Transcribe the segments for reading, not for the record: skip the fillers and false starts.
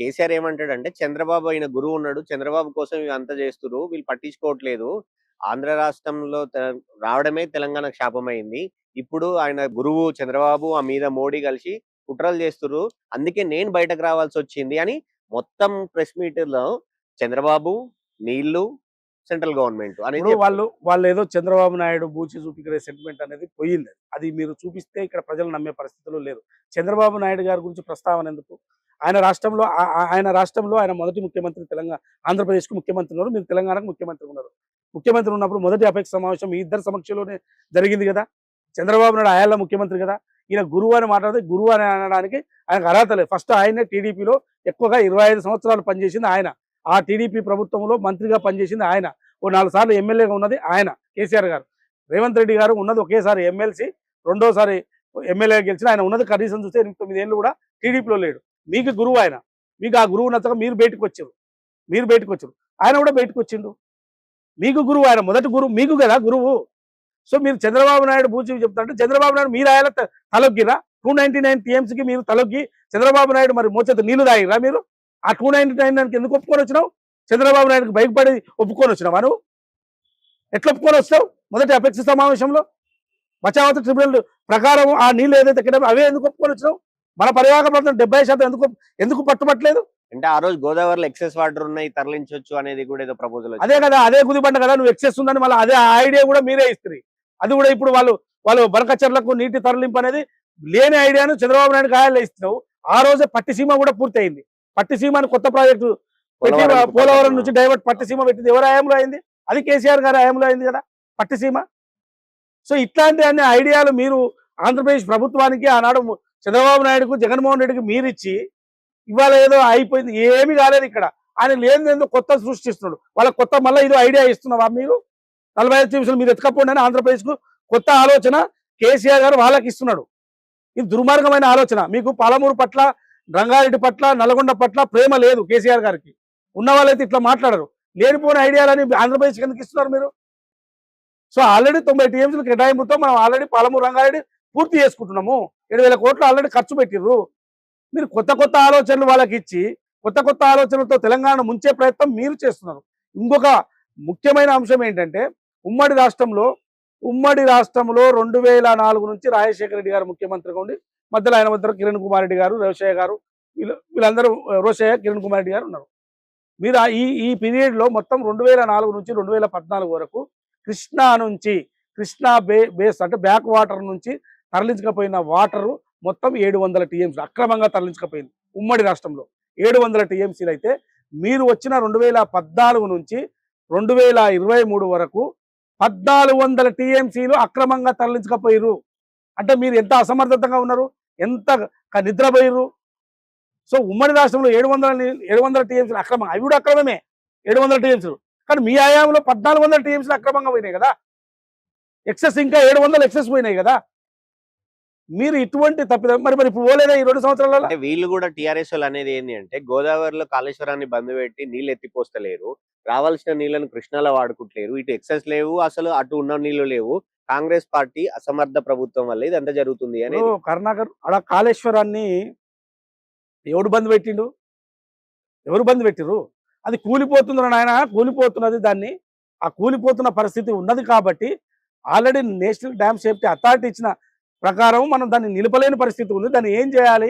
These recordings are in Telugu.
కేసీఆర్ ఏమంటాడంటే, చంద్రబాబు ఆయన గురువు ఉన్నాడు. చంద్రబాబు కోసం ఇవంతా చేస్తుర్రు. వీళ్ళు పట్టించుకోవట్లేదు. ఆంధ్ర రాష్ట్రంలో రావడమే తెలంగాణకు శాపమైంది. ఇప్పుడు ఆయన గురువు చంద్రబాబు, ఆ మీద మోడీ కలిసి కుట్రలు చేస్తుర్రు. అందుకే నేను బయటకు రావాల్సొచ్చింది అని మొత్తం ప్రెస్ మీట్‌లో చంద్రబాబు, నీళ్ళు, సెంట్రల్ గవర్నమెంట్ అనేది ఇప్పుడు వాళ్ళు ఏదో చంద్రబాబు నాయుడు బూచి చూపికరే సెంటిమెంట్ అనేది పోయింది. అది మీరు చూపిస్తే ఇక్కడ ప్రజలు నమ్మే పరిస్థితుల్లో లేరు. చంద్రబాబు నాయుడు గారి గురించి ప్రస్తావన ఎందుకు? ఆయన రాష్ట్రంలో ఆయన మొదటి ముఖ్యమంత్రి, ఆంధ్రప్రదేశ్కు ముఖ్యమంత్రి ఉన్నారు. మీరు తెలంగాణకు ముఖ్యమంత్రి ఉన్నారు. ముఖ్యమంత్రి ఉన్నప్పుడు మొదటి అపెక్స్ సమావేశం మీ ఇద్దరు సమక్షంలోనే జరిగింది కదా. చంద్రబాబు నాయుడు ఆయాల ముఖ్యమంత్రి కదా. ఈయన గురువు అని మాట్లాడితే గురువు అని అనడానికి ఆయనకు అర్హత లేదు. ఫస్ట్ ఆయనే టీడీపీలో ఎక్కువగా 25 సంవత్సరాలు పనిచేసింది ఆయన. ఆ టీడీపీ ప్రభుత్వంలో మంత్రిగా పనిచేసింది ఆయన. ఓ 4 సార్లు ఎమ్మెల్యేగా ఉన్నది ఆయన, కేసీఆర్ గారు. రేవంత్ రెడ్డి గారు ఉన్నది ఒకేసారి ఎమ్మెల్సీ, రెండోసారి ఎమ్మెల్యేగా గెలిచిన ఆయన. ఉన్నది కనీసం చూస్తే 8-9 ఏళ్ళు కూడా టీడీపీలో లేడు. మీకు గురువు ఆయన. మీకు ఆ గురువు నచ్చక మీరు బయటకు వచ్చారు. ఆయన కూడా బయటకు వచ్చిండు. మీకు గురువు ఆయన, మొదటి గురువు మీకు కదా గురువు. సో మీరు చంద్రబాబు నాయుడు బూచి చెప్తారంటే చంద్రబాబు నాయుడు మీరు ఆయన తలొగ్గిరా. 299 టీఎంసీకి మీరు తలొగ్గి చంద్రబాబు నాయుడు మరి మోచేత నీళ్లు తాగిరా మీరు? ఆ 299 దానికి ఎందుకు ఒప్పుకొని వచ్చినావు? చంద్రబాబు నాయుడుకి బయటపడి ఒప్పుకొని వచ్చినావా నువ్వు? ఎట్లా ఒప్పుకొని వస్తావు? మొదటి అపెక్స్ సమావేశంలో బచావత ట్రిబ్యునల్ ప్రకారం ఆ నీళ్ళు ఏదైతే కింద అవే ఎందుకు ఒప్పుకొని వచ్చినావు? మన పరివాహక ప్రాంతం 70% ఎందుకు పట్టుబట్టలేదు? అంటే ఆ రోజు గోదావరిలో ఎక్సెస్ వాటర్ ఉన్నాయి, తరలించవచ్చు అనేది కూడా ఏదో ప్రపోజల్. అదే కదా, అదే కుదిబండ కదా. నువ్వు ఎక్సెస్ ఉందని మళ్ళీ అదే ఐడియా కూడా మీరే ఇస్తారు. అది కూడా ఇప్పుడు వాళ్ళు బనకచర్లకు నీటి తరలింపు అనేది లేని ఐడియాను చంద్రబాబు నాయుడు గాయాల్లో ఇస్తున్నావు. ఆ రోజే పట్టిసీమ కూడా పూర్తయింది. పట్టిసీమ అని కొత్త ప్రాజెక్టు పెట్టి పోలవరం నుంచి డైవర్ట్ పట్టిసీమ పెట్టింది ఎవరి హయాంలో అయింది? అది కేసీఆర్ గారి హయాంలో అయింది కదా పట్టిసీమ. సో ఇట్లాంటి అన్ని ఐడియాలు మీరు ఆంధ్రప్రదేశ్ ప్రభుత్వానికి ఆనాడు చంద్రబాబు నాయుడుకు, జగన్మోహన్ రెడ్డికి మీరిచ్చి ఇవాళ ఏదో అయిపోయింది. ఏమీ కాలేదు ఇక్కడ. ఆయన లేనిదేందో కొత్త సృష్టిస్తున్నాడు. వాళ్ళకి కొత్త మళ్ళీ ఇదో ఐడియా ఇస్తున్నావా మీరు? 45 నిమిషాలు మీరు ఎత్తుకపోండి అని ఆంధ్రప్రదేశ్కు కొత్త ఆలోచన కేసీఆర్ గారు వాళ్ళకి ఇస్తున్నాడు. ఇది దుర్మార్గమైన ఆలోచన. మీకు పాలమూరు పట్ల, రంగారెడ్డి పట్ల, నల్గొండ పట్ల ప్రేమ లేదు కేసీఆర్ గారికి. ఉన్న వాళ్ళైతే ఇట్లా మాట్లాడరు. లేనిపోయిన ఐడియాలని ఆంధ్రప్రదేశ్కి ఎందుకు ఇస్తున్నారు మీరు? సో ఆల్రెడీ 90 టీఎంసీలు కేటాయింపుతో మనం ఆల్రెడీ పాలమూరు, రంగారెడ్డి పూర్తి చేసుకుంటున్నాము. 7,000 కోట్లు ఆల్రెడీ ఖర్చు పెట్టిర్రు. మీరు కొత్త ఆలోచనలు వాళ్ళకి ఇచ్చి కొత్త ఆలోచనలతో తెలంగాణ ముంచే ప్రయత్నం మీరు చేస్తున్నారు. ఇంకొక ముఖ్యమైన అంశం ఏంటంటే ఉమ్మడి రాష్ట్రంలో 2004 నుంచి రాజశేఖర రెడ్డి గారు ముఖ్యమంత్రిగా ఉండి మధ్యలో ఆయన మధ్య కిరణ్ కుమార్ రెడ్డి గారు, రోషయ్య గారు, వీళ్ళందరూ రోషయ్య, కిరణ్ కుమార్ రెడ్డి గారు ఉన్నారు. మీరు ఈ పీరియడ్లో మొత్తం 2004 నుంచి 2014 వరకు కృష్ణా బేస్ అంటే బ్యాక్ వాటర్ నుంచి తరలించకపోయిన వాటరు మొత్తం 700 టీఎంసీ అక్రమంగా తరలించకపోయింది ఉమ్మడి రాష్ట్రంలో. 700 టీఎంసీలు అయితే మీరు వచ్చిన 2014 నుంచి 2023 వరకు 1400 టీఎంసీలు అక్రమంగా తరలించకపోయారు. అంటే మీరు ఎంత అసమర్థతంగా ఉన్నారు, ఎంత నిద్రపోయారు. సో ఉమ్మడి రాష్ట్రంలో 700 టీఎంసీలు అక్రమం, అవి కూడా అక్రమమే 700 టీఎంసీలు. కానీ మీ ఆయాంలో 1400 టీఎంసీలు అక్రమంగా పోయినాయి కదా. ఎక్సెస్ ఇంకా 700 ఎక్సెస్ పోయినాయి కదా. మీరు ఇటువంటి తప్పిదం మరి ఇప్పుడు పోలేదా ఈ 2 సంవత్సరాలలో? వీళ్ళు కూడా టీఆర్ఎస్ వాళ్ళు అనేది ఏంటి అంటే గోదావరిలో కాళేశ్వరాన్ని బంద్ పెట్టి నీళ్ళు ఎత్తిపోస్తలేరు, రావాల్సిన నీళ్లను కృష్ణాలో వాడుకుంటలేరు, ఇటు ఎక్సెస్ లేవు, అసలు అటు ఉన్న నీళ్లు లేవు. కాంగ్రెస్ పార్టీ అసమర్థ ప్రభుత్వం వల్ల ఇదంతా జరుగుతుంది అని. కరుణాకర్ అలా కాళేశ్వరాన్ని ఎవరు బంద్ పెట్టిర్రు? అది కూలిపోతుంది నాయన, కూలిపోతున్నది. దాన్ని ఆ కూలిపోతున్న పరిస్థితి ఉన్నది కాబట్టి already national dam safety authority ఇచ్చిన ప్రకారం మనం దాన్ని నిలపలేని పరిస్థితి ఉంది. దాన్ని ఏం చేయాలి,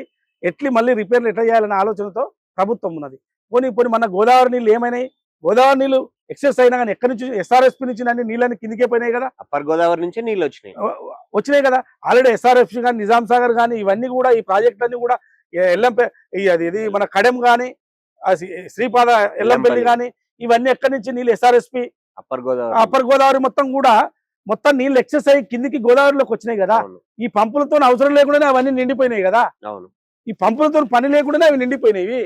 మళ్ళీ రిపేర్లు ఎట్లా చేయాలనే ఆలోచనతో ప్రభుత్వం ఉన్నది. పోనీ మన గోదావరి నీళ్ళు ఏమైనాయి? గోదావరి నీళ్ళు ఎక్సెస్ అయినా కానీ ఎక్కడి నుంచి ఎస్ఆర్ఎస్పీ నుంచి అన్ని నీళ్ళని కిందికే పోయినాయి కదా. అప్పర్ గోదావరి నుంచి నీళ్ళు వచ్చినాయి కదా. ఆల్రెడీ ఎస్ఆర్ఎఫ్సి కానీ, నిజాం సాగర్ కానీ, ఇవన్నీ కూడా ఈ ప్రాజెక్టులన్నీ కూడా ఇది మన కడెం కానీ, శ్రీపాద ఎల్లంపల్లి కానీ, ఇవన్నీ ఎక్కడి నుంచి నీళ్ళు ఎస్ఆర్ఎస్పీ అప్పర్ గోదావరి మొత్తం నీళ్ళు ఎక్సెస్ అయ్యి కిందికి గోదావరిలోకి వచ్చినాయి కదా. ఈ పంపులతో అవసరం లేకుండానే అవన్నీ నిండిపోయినాయి కదా. ఈ పంపులతో పని లేకుండానే అవి నిండిపోయినాయి.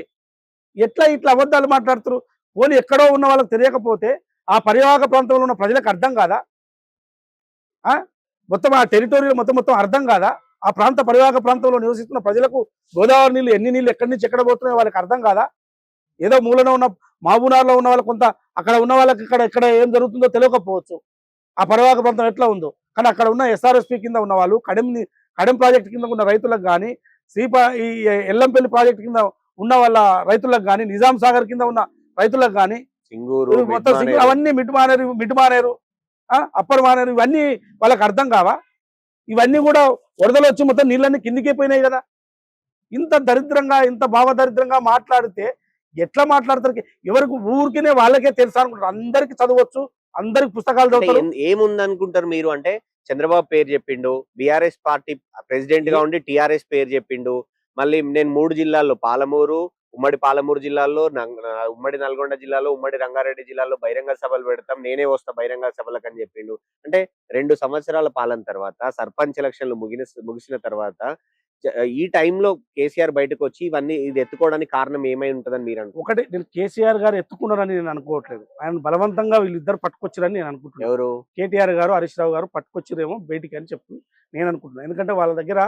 ఇట్లా అబద్ధాలు మాట్లాడుతారు. పోనీ ఎక్కడో ఉన్న వాళ్ళకి తెలియకపోతే ఆ పరివాహక ప్రాంతంలో ఉన్న ప్రజలకు అర్థం కాదా? మొత్తం ఆ టెరిటోరియల్ మొత్తం అర్థం కాదా? ఆ ప్రాంత పరివాహక ప్రాంతంలో నివసిస్తున్న ప్రజలకు గోదావరి నీళ్ళు ఎన్ని నీళ్ళు ఎక్కడి నుంచి ఎక్కడ పోతున్నాయో వాళ్ళకి అర్థం కాదా? ఏదో మూలన ఉన్న మహబూబ్నగర్లో ఉన్న వాళ్ళకి కొంత, అక్కడ ఉన్న వాళ్ళకి ఇక్కడ ఏం జరుగుతుందో తెలియకపోవచ్చు. ఆ పరివాహక ప్రాంతం ఎట్లా ఉందో. కానీ అక్కడ ఉన్న ఎస్ఆర్ఎస్పీ కింద ఉన్న వాళ్ళు, కడెం ప్రాజెక్ట్ కింద ఉన్న రైతులకు కానీ, ఈ ఎల్లంపల్లి ప్రాజెక్ట్ కింద ఉన్న వాళ్ళ రైతులకు కానీ, నిజాం సాగర్ కింద ఉన్న రైతులకు కానీ, సింగూరు, మొత్తం మిడ్మానేరు. అవన్నీ మిడ్ మానేరు, అప్పర్ మానేరు, ఇవన్నీ వాళ్ళకి అర్థం కావా? ఇవన్నీ కూడా వరదలు వచ్చి మొత్తం నీళ్ళన్నీ కిందికే పోయినాయి కదా. ఇంత దరిద్రంగా, ఇంత భావదరిద్రంగా మాట్లాడితే ఎట్లా మాట్లాడతారు? ఎవరికి ఊరికినే వాళ్ళకే తెలుసా అనుకుంటారు. అందరికి చదవచ్చు, అందరికి పుస్తకాలు అంటే చదువుతారు. ఏముందనుకుంటారు మీరు? అంటే చంద్రబాబు పేరు చెప్పిండు, బీఆర్ఎస్ పార్టీ ప్రెసిడెంట్ గా ఉండి టీఆర్ఎస్ పేరు చెప్పిండు. మళ్ళీ నేను 3 జిల్లాల్లో పాలమూరు, ఉమ్మడి పాలమూరు జిల్లాలో, ఉమ్మడి నల్గొండ జిల్లాలో, ఉమ్మడి రంగారెడ్డి జిల్లాలో బహిరంగ సభలు పెడతాం, నేనే వస్తా బహిరంగ సభలకు అని చెప్పిండు. అంటే 2 సంవత్సరాల పాలన తర్వాత, సర్పంచ్ ఎలక్షన్లు ముగిసిన తర్వాత ఈ టైంలో కేసీఆర్ బయటకు వచ్చి ఇది ఎత్తుకోవడానికి కారణం ఏమై ఉంటుందని మీరు అనుకుంటున్నారు? ఒకటి, నేను కేసీఆర్ గారు ఎత్తుకున్నారని నేను అనుకోవట్లేదు. ఆయన బలవంతంగా వీళ్ళిద్దరు పట్టుకొచ్చారని నేను అనుకుంటున్నాను. ఎవరు? కేటీఆర్ గారు, హరీష్ రావు గారు పట్టుకొచ్చిరేమో బయటికి అని చెప్పి నేను అనుకుంటున్నాను. ఎందుకంటే వాళ్ళ దగ్గర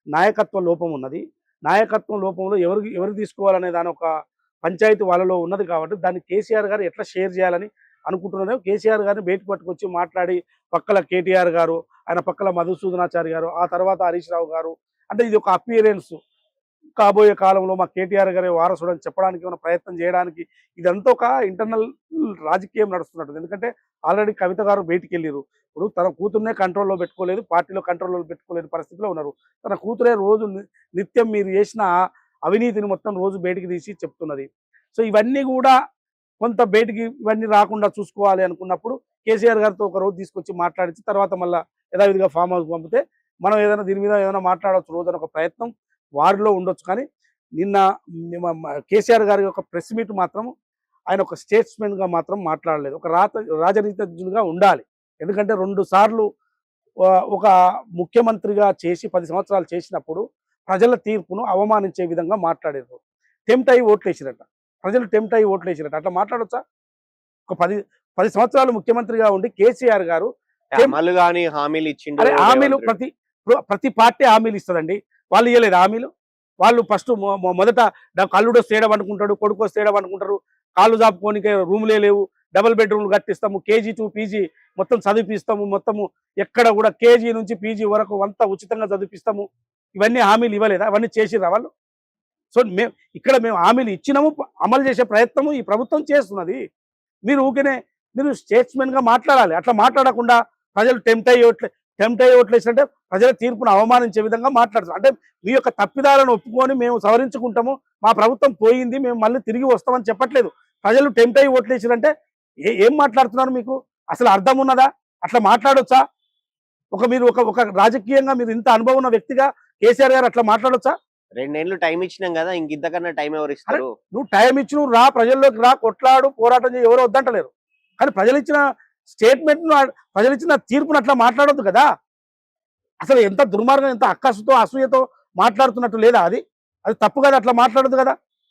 నాయకత్వ లోపం ఉన్నది. నాయకత్వం లోపంలో ఎవరు తీసుకోవాలనే దాని ఒక పంచాయతీ వాళ్ళలో ఉన్నది కాబట్టి దాన్ని కేసీఆర్ గారు ఎట్లా షేర్ చేయాలని అనుకుంటున్నారో కేసీఆర్ గారిని బయటకు పట్టుకొచ్చి మాట్లాడి, పక్కల కేటీఆర్ గారు, ఆయన పక్కల మధుసూదనాచారి గారు, ఆ తర్వాత హరీష్ రావు గారు, అంటే ఇది ఒక అపియరెన్స్, కాబోయే కాలంలో మా కేటీఆర్ గారి వారసుడు అని చెప్పడానికి ఏమైనా ప్రయత్నం చేయడానికి ఇదంతా ఒక ఇంటర్నల్ రాజకీయం నడుస్తున్నట్టు. ఎందుకంటే ఆల్రెడీ కవిత గారు బయటికి వెళ్ళారు. ఇప్పుడు తన కూతుర్నే కంట్రోల్లో పెట్టుకోలేదు, పార్టీలో కంట్రోల్లో పెట్టుకోలేని పరిస్థితిలో ఉన్నారు. తన కూతురే రోజు నిత్యం మీరు చేసిన అవినీతిని మొత్తం రోజు బయటికి తీసి చెప్తున్నది. సో ఇవన్నీ కూడా కొంత బయటికి ఇవన్నీ రాకుండా చూసుకోవాలి అనుకున్నప్పుడు కేసీఆర్ గారితో ఒక రోజు తీసుకొచ్చి మాట్లాడించి తర్వాత మళ్ళీ యథావిధిగా ఫామ్ హౌస్ పంపితే మనం ఏదైనా దీని మీద ఏదైనా మాట్లాడవచ్చు రోజు అని ఒక ప్రయత్నం వారిలో ఉండొచ్చు. కానీ నిన్న కేసీఆర్ గారి యొక్క ప్రెస్ మీట్ మాత్రం ఆయన ఒక స్టేట్స్మెన్గా మాత్రం మాట్లాడలేదు. ఒక రాజనీతిజ్ఞునిగా ఉండాలి. ఎందుకంటే 2 సార్లు ఒక ముఖ్యమంత్రిగా చేసి 10 సంవత్సరాలు చేసినప్పుడు ప్రజల తీర్పును అవమానించే విధంగా మాట్లాడారు. టెంప్ట్ అయ్యి ఓట్లేసిరట, ప్రజలు టెంప్ట్ అయ్యి ఓట్లేసిరట. అట్లా మాట్లాడొచ్చా? ఒక 10 సంవత్సరాలు ముఖ్యమంత్రిగా ఉండి కేసీఆర్ గారు అమలు గాని హామీలు ఇచ్చిండు. హామీలు ప్రతి పార్టీ హామీలు ఇస్తుందండి. వాళ్ళు ఇవ్వలేదు హామీలు. వాళ్ళు ఫస్ట్ మొదట కల్లుడు వస్తే ఏడవనుకుంటాడు, కొడుకు వస్తే ఏడవనుకుంటారు, కాళ్ళు చాపుకోనికే రూములే లేవు, డబుల్ బెడ్రూమ్లు కట్టిస్తాము, KG to PG మొత్తం చదివిపిస్తాము, మొత్తము ఎక్కడ కూడా KG నుంచి PG వరకు అంతా ఉచితంగా చదివిపిస్తాము. ఇవన్నీ హామీలు ఇవ్వలేదా? అవన్నీ చేసిర్రా వాళ్ళు? సో మేము హామీలు ఇచ్చినాము, అమలు చేసే ప్రయత్నము ఈ ప్రభుత్వం చేస్తున్నది. మీరు మీరు స్టేట్స్మెన్గా మాట్లాడాలి. అట్లా మాట్లాడకుండా ప్రజలు టెంప్ట్ అయ్యి ఓట్లేసినట్టే ప్రజల తీర్పును అవమానించే విధంగా మాట్లాడుతున్నారు. అంటే మీ యొక్క తప్పిదాలను ఒప్పుకొని మేము సవరించుకుంటాము, మా ప్రభుత్వం పోయింది, మేము మళ్ళీ తిరిగి వస్తామని చెప్పట్లేదు. ప్రజలు టెంప్ట్ అయ్యి ఓట్లేసిరంటే ఏం మాట్లాడుతున్నారు? మీకు అసలు అర్థం ఉన్నదా? అట్లా మాట్లాడొచ్చా? మీరు ఒక రాజకీయంగా మీరు ఇంత అనుభవం ఉన్న వ్యక్తిగా కేసీఆర్ గారు అట్లా మాట్లాడొచ్చా? 2 ఏళ్ళు టైం ఇచ్చినాం కదా, ఇంతకన్నా టైం ఎవరు ఇస్తారు? నువ్వు టైం ఇచ్చి నువ్వు రా, ప్రజల్లోకి రా, కొట్లాడు, పోరాటం చేయి, ఎవరు వద్దంటలేరు. కానీ ప్రజలు ఇచ్చిన స్టేట్మెంట్ను, ప్రజలు ఇచ్చిన తీర్పును అట్లా మాట్లాడొద్దు కదా. అసలు ఎంత దుర్మార్గం, ఎంత అక్కసుతో అసూయతో మాట్లాడుతున్నట్టు లేదా? అది తప్పు కదా, అట్లా మాట్లాడదు కదా.